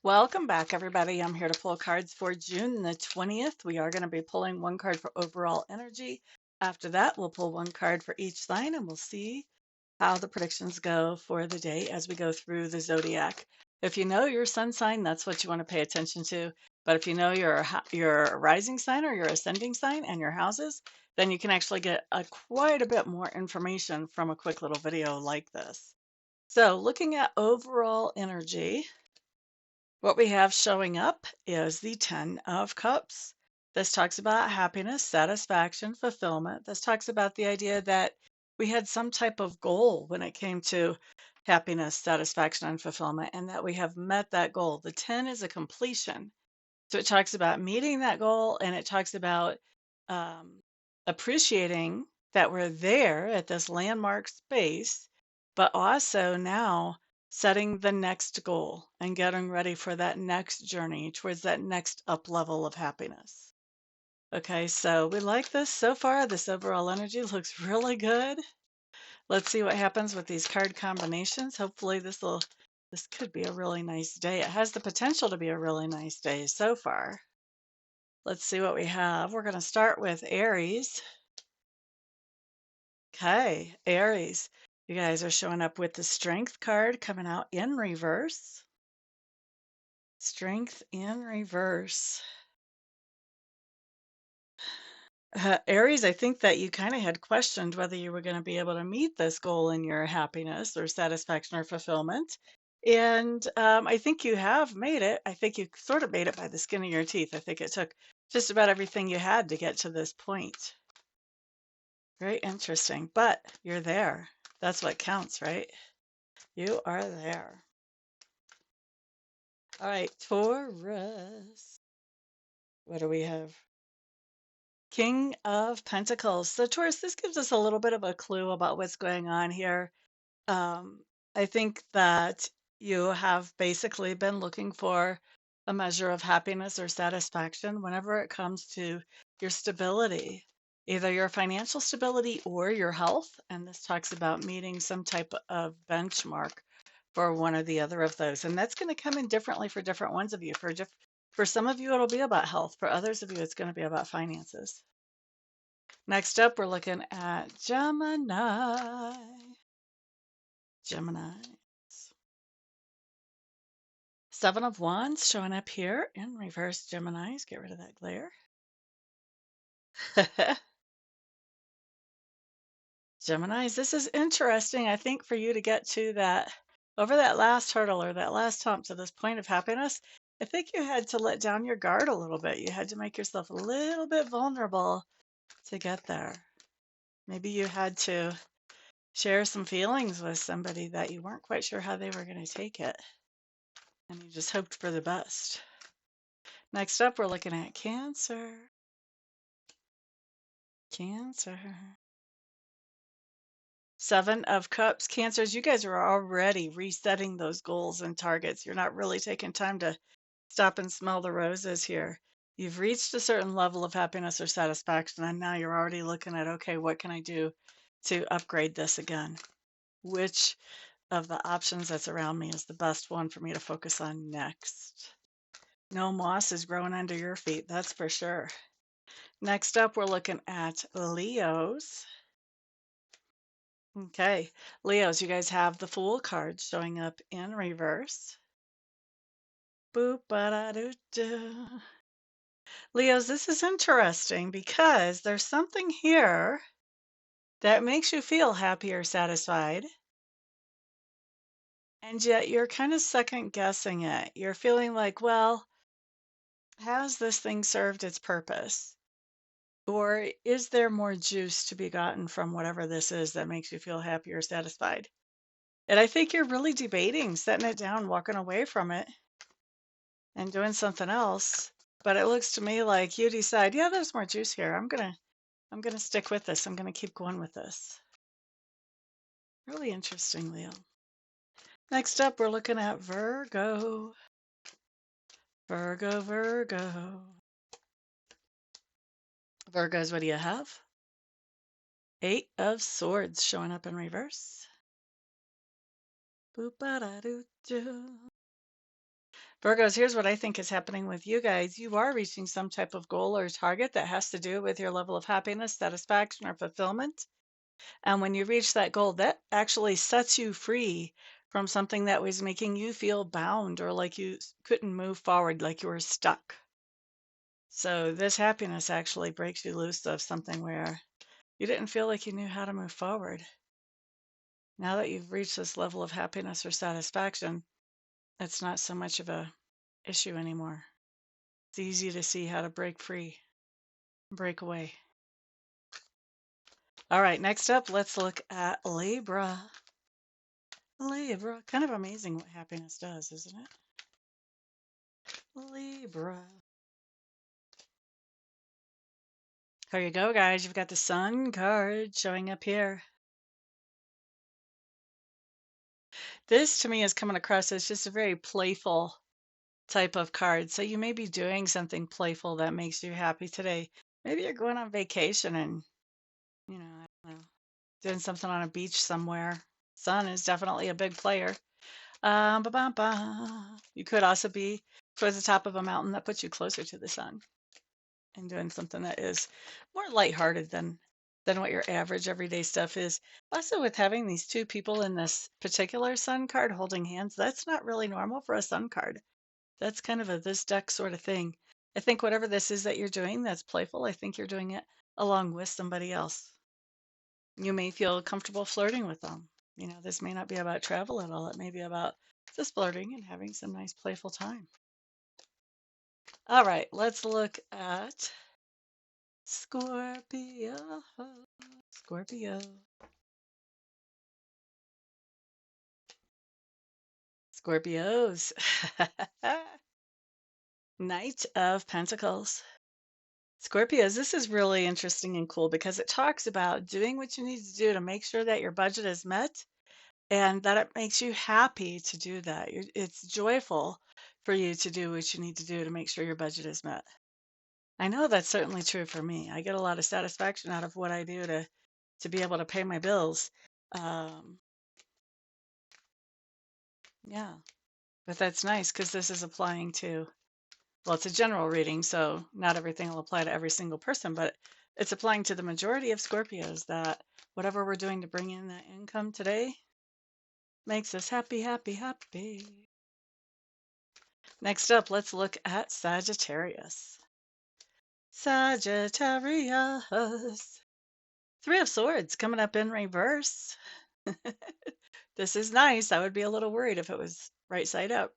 Welcome back, everybody. I'm here to pull cards for June the 20th. We are going to be pulling one card for overall energy. After that, we'll pull one card for each sign and we'll see how the predictions go for the day as we go through the zodiac. If you know your sun sign, that's what you want to pay attention to. But if you know your rising sign or your ascending sign and your houses, then you can actually get quite a bit more information from a quick little video like this. So, looking at overall energy, what we have showing up is the Ten of Cups. This talks about happiness, satisfaction, fulfillment. This talks about the idea that we had some type of goal when it came to happiness, satisfaction, and fulfillment, and that we have met that goal. The 10 is a completion. So it talks about meeting that goal and it talks about um, appreciating that we're there at this landmark space, but also now setting the next goal and getting ready for that next journey towards that next up level of happiness. Okay, so we like this so far. This overall energy looks really good. Let's see what happens with these card combinations. Hopefully this could be a really nice day. It has the potential to be a really nice day so far. Let's see what we have. We're going to start with Aries. Okay, Aries. You guys are showing up with the Strength card coming out in reverse. Strength in reverse. Aries, I think that you kind of had questioned whether you were going to be able to meet this goal in your happiness or satisfaction or fulfillment. And I think you have made it. I think you sort of made it by the skin of your teeth. I think it took just about everything you had to get to this point. Very interesting, but you're there. That's what counts, right? You are there. All right, Taurus. What do we have? King of Pentacles. So, Taurus, this gives us a little bit of a clue about what's going on here. I think that you have basically been looking for a measure of happiness or satisfaction whenever it comes to your stability, either your financial stability or your health. And this talks about meeting some type of benchmark for one or the other of those. And that's going to come in differently for different ones of you. For some of you, it'll be about health. For others of you, it's going to be about finances. Next up, we're looking at Gemini. Gemini. Seven of Wands showing up here in reverse Geminis. Get rid of that glare. Geminis, this is interesting. I think for you to get to that, over that last hurdle or that last hump to this point of happiness, I think you had to let down your guard a little bit. You had to make yourself a little bit vulnerable to get there. Maybe you had to share some feelings with somebody that you weren't quite sure how they were going to take it. And you just hoped for the best. Next up, we're looking at Cancer. Cancer. Seven of Cups. Cancers, you guys are already resetting those goals and targets. You're not really taking time to stop and smell the roses here. You've reached a certain level of happiness or satisfaction, and now you're already looking at, okay, what can I do to upgrade this again? Which of the options that's around me is the best one for me to focus on next? No moss is growing under your feet, that's for sure. Next up, we're looking at Leos. Okay, Leos, you guys have the Fool card showing up in reverse. Boop, ba-da-doo-doo. Leos, this is interesting because there's something here that makes you feel happy or satisfied, and yet you're kind of second guessing it. You're feeling like, well, has this thing served its purpose? Or is there more juice to be gotten from whatever this is that makes you feel happy or satisfied? And I think you're really debating setting it down, walking away from it, and doing something else. But it looks to me like you decide, yeah, there's more juice here. I'm gonna stick with this. I'm gonna keep going with this. Really interesting, Leo. Next up, we're looking at Virgo. Virgo, Virgo. Virgos, what do you have? Eight of Swords showing up in reverse. Boop-ba-da-doo-doo. Virgos, here's what I think is happening with you guys. You are reaching some type of goal or target that has to do with your level of happiness, satisfaction, or fulfillment. And when you reach that goal, that actually sets you free from something that was making you feel bound or like you couldn't move forward, like you were stuck. So this happiness actually breaks you loose of something where you didn't feel like you knew how to move forward. Now that you've reached this level of happiness or satisfaction, it's not so much of a issue anymore. It's easy to see how to break free, break away. All right, next up, let's look at Libra. Libra, kind of amazing what happiness does, isn't it? Libra. Here you go, guys. You've got the Sun card showing up here. This to me is coming across as just a very playful type of card. So you may be doing something playful that makes you happy today. Maybe you're going on vacation and, I don't know, doing something on a beach somewhere. Sun is definitely a big player. You could also be towards the top of a mountain that puts you closer to the sun and doing something that is more lighthearted than what your average everyday stuff is. Also, with having these two people in this particular sun card holding hands, that's not really normal for a sun card. That's kind of a this deck sort of thing. I think whatever this is that you're doing that's playful, I think you're doing it along with somebody else. You may feel comfortable flirting with them. This may not be about travel at all. It may be about just flirting and having some nice playful time. All right, let's look at Scorpio. Scorpio. Scorpios. Knight of Pentacles. Scorpios, this is really interesting and cool because it talks about doing what you need to do to make sure that your budget is met and that it makes you happy to do that. It's joyful for you to do what you need to do to make sure your budget is met. I know that's certainly true for me. I get a lot of satisfaction out of what I do to be able to pay my bills. Um, yeah, but that's nice because this is applying to, well, it's a general reading, so not everything will apply to every single person, but it's applying to the majority of Scorpios that whatever we're doing to bring in that income today makes us happy, happy, happy. Next up, let's look at Sagittarius. Sagittarius. Three of Swords coming up in reverse. This is nice. I would be a little worried if it was right side up.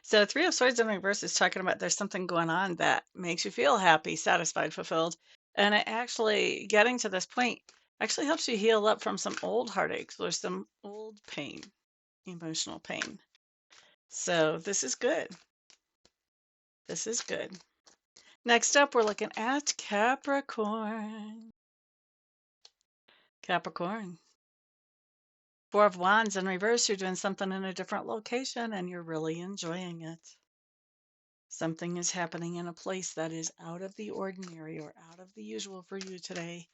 So Three of Swords in reverse is talking about there's something going on that makes you feel happy, satisfied, fulfilled. And it actually getting to this point actually helps you heal up from some old heartaches or some old pain, emotional pain. So this is good. This is good. Next up, we're looking at Capricorn. Capricorn. Four of Wands in reverse, you're doing something in a different location and you're really enjoying it. Something is happening in a place that is out of the ordinary or out of the usual for you today,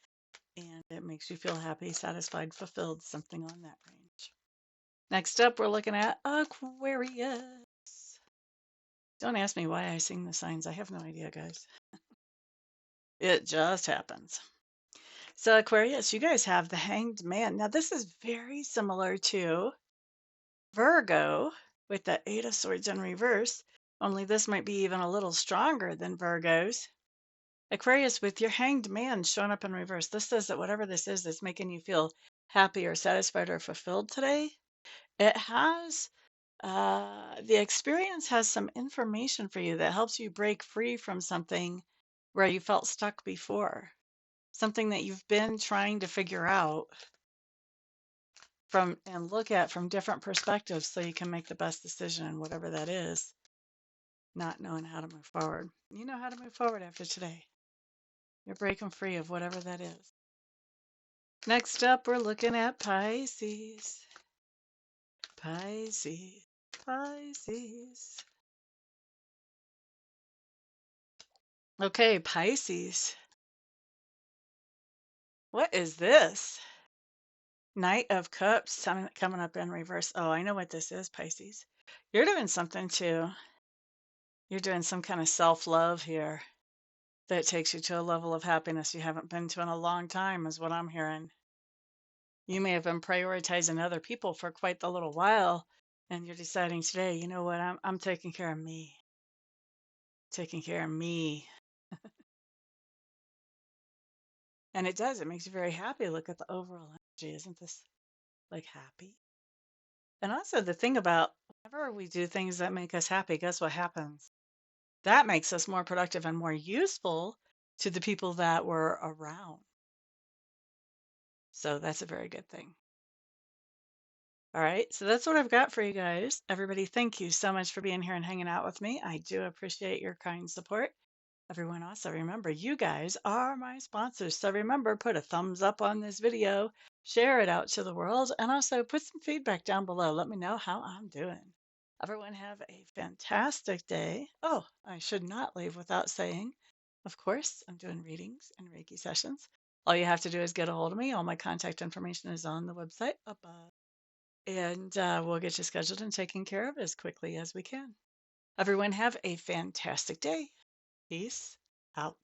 and it makes you feel happy, satisfied, fulfilled, something on that range. Next up, we're looking at Aquarius. Don't ask me why I sing the signs. I have no idea, guys. It just happens. So Aquarius, you guys have the Hanged Man. Now this is very similar to Virgo with the Eight of Swords in reverse, only this might be even a little stronger than Virgo's. Aquarius, with your Hanged Man showing up in reverse, this says that whatever this is that's making you feel happy or satisfied or fulfilled today, it has, the experience has some information for you that helps you break free from something where you felt stuck before. Something that you've been trying to figure out from and look at from different perspectives so you can make the best decision in whatever that is, not knowing how to move forward. You know how to move forward after today. You're breaking free of whatever that is. Next up, we're looking at Pisces. Pisces. Pisces. Okay, Pisces. What is this? Knight of Cups coming up in reverse. Oh, I know what this is, Pisces. You're doing something to You're doing some kind of self-love here that takes you to a level of happiness you haven't been to in a long time, is what I'm hearing. You may have been prioritizing other people for quite the little while, and you're deciding today, you know what, I'm taking care of me, taking care of me. And it does, it makes you very happy. Look at the overall energy. Isn't this like happy? And also the thing about whenever we do things that make us happy, guess what happens? That makes us more productive and more useful to the people that we're around. So that's a very good thing. All right. So that's what I've got for you guys. Everybody, thank you so much for being here and hanging out with me. I do appreciate your kind support. Everyone, also remember, you guys are my sponsors. So remember, put a thumbs up on this video, share it out to the world, and also put some feedback down below. Let me know how I'm doing. Everyone, have a fantastic day. Oh, I should not leave without saying, of course, I'm doing readings and Reiki sessions. All you have to do is get a hold of me. All my contact information is on the website above. And we'll get you scheduled and taken care of as quickly as we can. Everyone, have a fantastic day. Peace out.